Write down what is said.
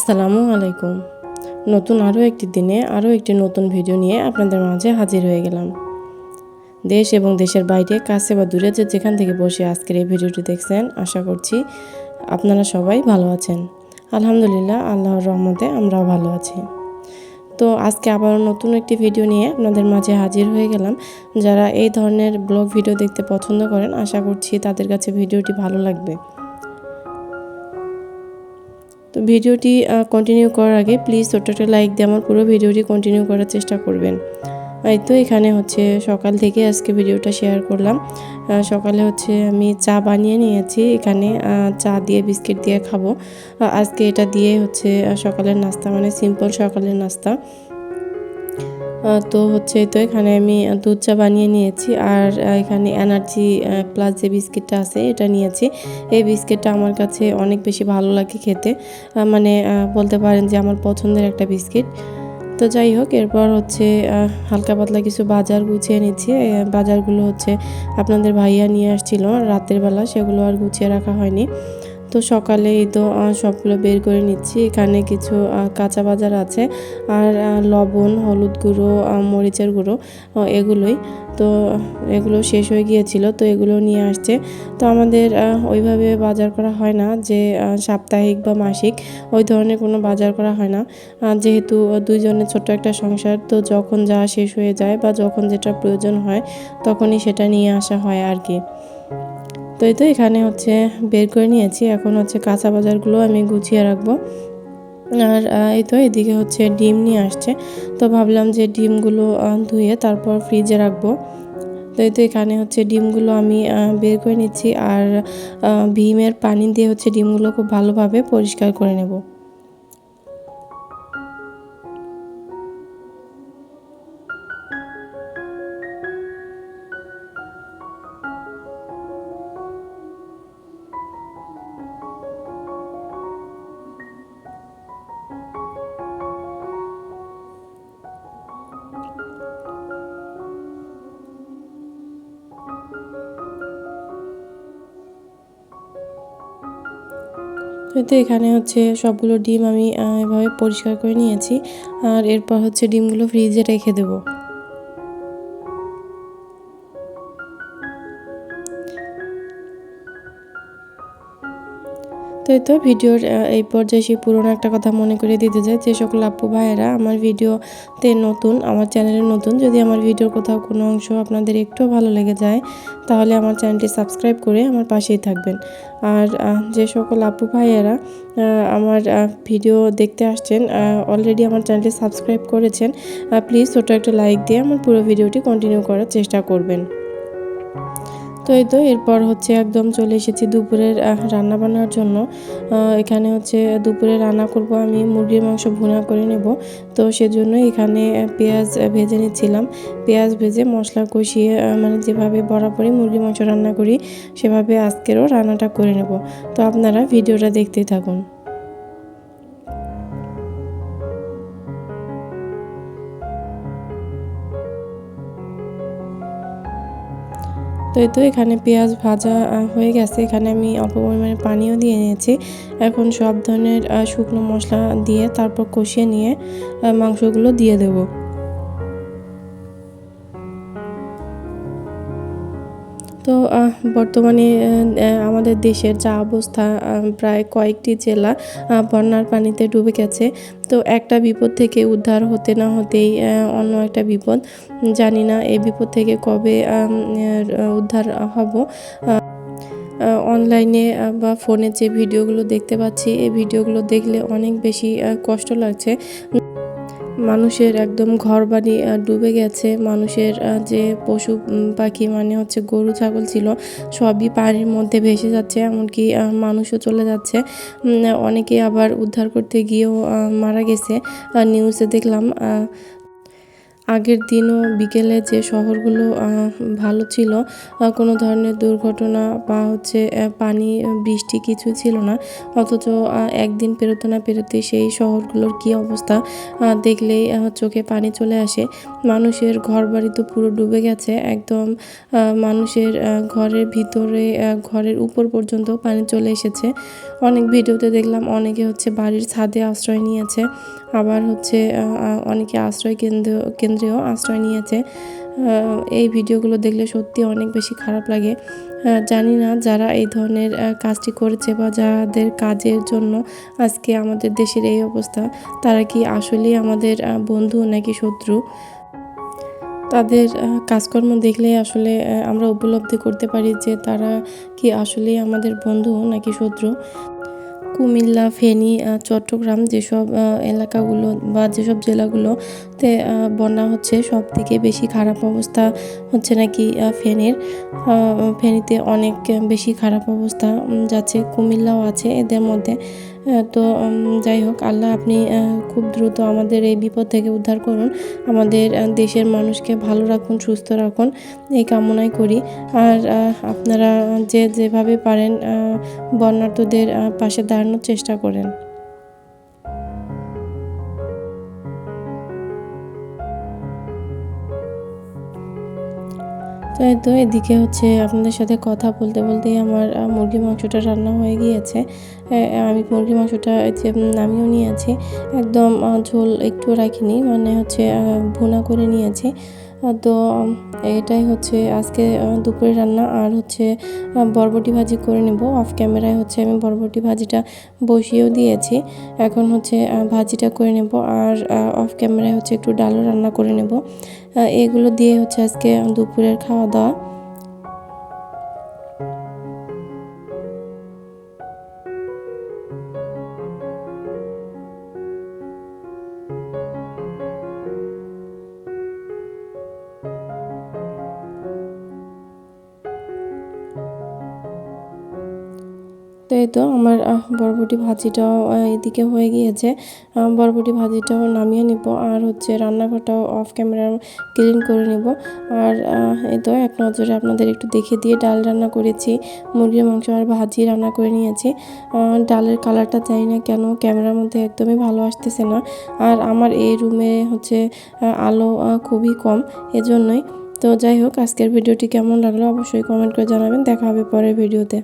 আসসালামু আলাইকুম। নতুন আরও একটি দিনে আরও একটি নতুন ভিডিও নিয়ে আপনাদের মাঝে হাজির হয়ে গেলাম। দেশ এবং দেশের বাইরে, কাছে বা দূরে যেখান থেকে বসে আজকের এই ভিডিওটি দেখছেন, আশা করছি আপনারা সবাই ভালো আছেন। আলহামদুলিল্লাহ, আল্লাহর রহমতে আমরাও ভালো আছি। তো আজকে আবারও নতুন একটি ভিডিও নিয়ে আপনাদের মাঝে হাজির হয়ে গেলাম। যারা এই ধরনের ব্লগ ভিডিও দেখতে পছন্দ করেন, আশা করছি তাদের কাছে ভিডিওটি ভালো লাগবে। তো ভিডিওটি কন্টিনিউ করার আগে প্লিজ ছোট্ট একটা লাইক দিয়ে আমার পুরো ভিডিওটি কন্টিনিউ করার চেষ্টা করবেন। এই তো এখানে সকাল থেকে আজকে ভিডিওটা শেয়ার করলাম। সকালে আমি চা বানিয়ে নিয়েছি। এখানে চা দিয়ে বিস্কিট দিয়ে খাবো। আজকে এটা দিয়ে সকালের নাস্তা, মানে সিম্পল সকালের নাস্তা। তো এখানে আমি দুধ চা বানিয়ে নিয়েছি, আর এখানে এনার্জি প্লাস যে বিস্কিটটা আছে এটা নিয়েছি। এই বিস্কিটটা আমার কাছে অনেক বেশি ভালো লাগে খেতে, মানে বলতে পারেন যে আমার পছন্দের একটা বিস্কিট। তো যাই হোক, এরপর হালকা পাতলা কিছু বাজার গুছিয়ে নিচ্ছি। বাজারগুলো আপনাদের ভাইয়া নিয়ে আসছিল রাতের বেলা, সেগুলো আর গুছিয়ে রাখা হয়নি। তো সকালে সবগুলো বের করে নিচ্ছি। এখানে কিছু কাঁচা বাজার আছে, আর লবণ, হলুদ গুঁড়ো, মরিচের গুঁড়ো, এগুলোই। তো এগুলো শেষ হয়ে গিয়েছিল, তো এগুলো নিয়ে আসছে। তো আমাদের ওইভাবে বাজার করা হয় না যে সাপ্তাহিক বা মাসিক, ওই ধরনের কোনো বাজার করা হয় না। যেহেতু দুইজনের ছোট্ট একটা সংসার, তো যখন যা শেষ হয়ে যায় বা যখন যেটা প্রয়োজন হয় তখনই সেটা নিয়ে আসা হয় আর কি। তো এখানে বের করে নিয়েছি। এখন কাঁচা বাজারগুলো আমি গুছিয়ে রাখবো। আর এদিকে ডিম নিয়ে আসছে। তো ভাবলাম যে ডিমগুলো ধুয়ে তারপর ফ্রিজে রাখবো। তো এখানে ডিমগুলো আমি বের করে নিচ্ছি, আর ভীমের পানি দিয়ে ডিমগুলো খুব ভালোভাবে পরিষ্কার করে নেব। তো এখানে সবগুলো ডিম আমি এভাবে পরিষ্কার করে নিয়েছি, আর এরপর ডিমগুলো ফ্রিজে রেখে দেবো। তো ভিডিওর এই পর্যায়ে সেই পুরোনো একটা কথা মনে করে দিতে চাই, যে সকল আপু ভাইয়েরা আমার ভিডিওতে নতুন, আমার চ্যানেলে নতুন, যদি আমার ভিডিওর কোথাও কোনো অংশ আপনাদের একটু ভালো লেগে যায়, তাহলে আমার চ্যানেলটি সাবস্ক্রাইব করে আমার পাশেই থাকবেন। আর যে সকল আপু ভাইয়েরা আমার ভিডিও দেখতে আসছেন, অলরেডি আমার চ্যানেলটি সাবস্ক্রাইব করেছেন, প্লিজ ছোটো একটা লাইক দিয়ে আমার পুরো ভিডিওটি কন্টিনিউ করার চেষ্টা করবেন। তো এরপর একদম চলে এসেছি দুপুরের রান্না বান্নার জন্য। এখানে দুপুরে রান্না করব আমি মুরগির মাংস ভুনা করে নেব। তো সেজন্য এখানে পেঁয়াজ ভেজে নিচ্ছিলাম। পেঁয়াজ ভেজে মশলা কষিয়ে, মানে যেভাবে বরাবরই মুরগির মাংস রান্না করি সেভাবে আজকেরও রান্নাটা করে নেব। তো আপনারা ভিডিওটা দেখতেই থাকুন। তো এখানে পেঁয়াজ ভাজা হয়ে গেছে। এখানে আমি অল্প পরিমাণে পানিও দিয়ে নিয়েছি। এখন সব ধরনের শুকনো মশলা দিয়ে তারপর কষিয়ে নিয়ে মাংসগুলো দিয়ে দেবো। তো বর্তমানে আমাদের দেশের যা অবস্থা, প্রায় কয়েকটি জেলা বন্যার পানিতে ডুবে গেছে। তো একটা বিপদ থেকে উদ্ধার হতে না হতেই অন্য একটা বিপদ। জানি না এই বিপদ থেকে কবে উদ্ধার হব। অনলাইনে বা ফোনে যে ভিডিওগুলো দেখতে পাচ্ছি, এই ভিডিওগুলো দেখলে অনেক বেশি কষ্ট লাগছে। মানুষের একদম ঘরবাড়ি ডুবে গেছে। মানুষের যে পশু পাখি, মানে গরু ছাগল ছিল, সবই পানির মধ্যে ভেসে যাচ্ছে, এমনকি মানুষও চলে যাচ্ছে। অনেকে আবার উদ্ধার করতে গিয়েও মারা গেছে, নিউজে দেখলাম। আগের দিনও বিকেলে যে শহরগুলো ভালো ছিল, কোনো ধরনের দুর্ঘটনা বা হচ্ছে পানি, বৃষ্টি কিছু ছিল না। অথচ একদিন পেরোতে না পেরোতেই সেই শহরগুলোর কী অবস্থা দেখলেই চোখে পানি চলে আসে। মানুষের ঘরবাড়ি তো পুরো ডুবে গেছে একদম। মানুষের ঘরের ভিতরে, ঘরের উপর পর্যন্ত পানি চলে এসেছে। অনেক ভিডিওতে দেখলাম অনেকে হচ্ছে বাড়ির ছাদে আশ্রয় নিয়েছে, আবার হচ্ছে অনেকে কেন্দ্রেও আশ্রয় নিয়েছে। এই ভিডিওগুলো দেখলে সত্যি অনেক বেশি খারাপ লাগে। জানি না যারা এই ধরনের কাজটি করেছে বা যাদের কাজের জন্য আজকে আমাদের দেশের এই অবস্থা, তারা কি আসলেই আমাদের বন্ধু নাকি শত্রু? তাদের কাজকর্ম দেখলেই আসলে আমরা উপলব্ধি করতে পারি যে তারা কি আসলেই আমাদের বন্ধু নাকি শত্রু। কুমিল্লা, ফেনী, চট্টগ্রাম যেসব এলাকাগুলো বা যেসব জেলাগুলোতে বন্যা হচ্ছে, সবথেকে বেশি খারাপ অবস্থা হচ্ছে নাকি ফেনীর। ফেনীতে অনেক বেশি খারাপ অবস্থা যাচ্ছে, কুমিল্লাও আছে এদের মধ্যে। তো যাই হোক, আল্লাহ আপনি খুব দ্রুত আমাদের এই বিপদ থেকে উদ্ধার করুন। আমাদের দেশের মানুষকে ভালো রাখুন, সুস্থ রাখুন, এই কামনাই করি। আর আপনারা যেভাবে পারেন বন্যার্তদের পাশে দাঁড়ানোর চেষ্টা করেন। তো এই তো এদিকে হচ্ছে আপনাদের সাথে কথা বলতে বলতেই আমার মুরগির মাংসটা রান্না হয়ে গিয়েছে। আমি মুরগির মাংসটা যে নামিয়েও নিয়েছি, একদম ঝোল একটু রাখিনি, মানে হচ্ছে ভুনা করে নিয়েছি। তো এটাই হচ্ছে আজকে দুপুরের রান্না। আর হচ্ছে বরবটি ভাজি করে নেব। অফ ক্যামেরায় হচ্ছে আমি বরবটি ভাজিটা বসিয়েও দিয়েছি। এখন হচ্ছে ভাজিটা করে নেব, আর অফ ক্যামেরায় হচ্ছে একটু ডালও রান্না করে নেব। এগুলো দিয়ে হচ্ছে আজকে দুপুরের খাওয়া দাওয়া। তো এই তো আমার বরবটি ভাজিটাও এদিকে হয়ে গিয়েছে। বরবটি ভাজিটাও নামিয়ে নিব, আর হচ্ছে রান্নাঘরটাও অফ ক্যামেরা ক্লিন করে নেব। আর এই তো এক নজরে আপনাদের একটু দেখিয়ে দিয়ে ডাল রান্না করেছি, মুরগির মাংস আর ভাজি রান্না করে নিয়েছি। ডালের কালারটা জানি না কেন ক্যামেরার মধ্যে একদমই ভালো আসতেছে না। আর আমার এই রুমে হচ্ছে আলো খুবই কম, এজন্যই। তো যাই হোক, আজকের ভিডিওটি কেমন লাগলো অবশ্যই কমেন্ট করে জানাবেন। দেখা হবে পরের ভিডিওতে।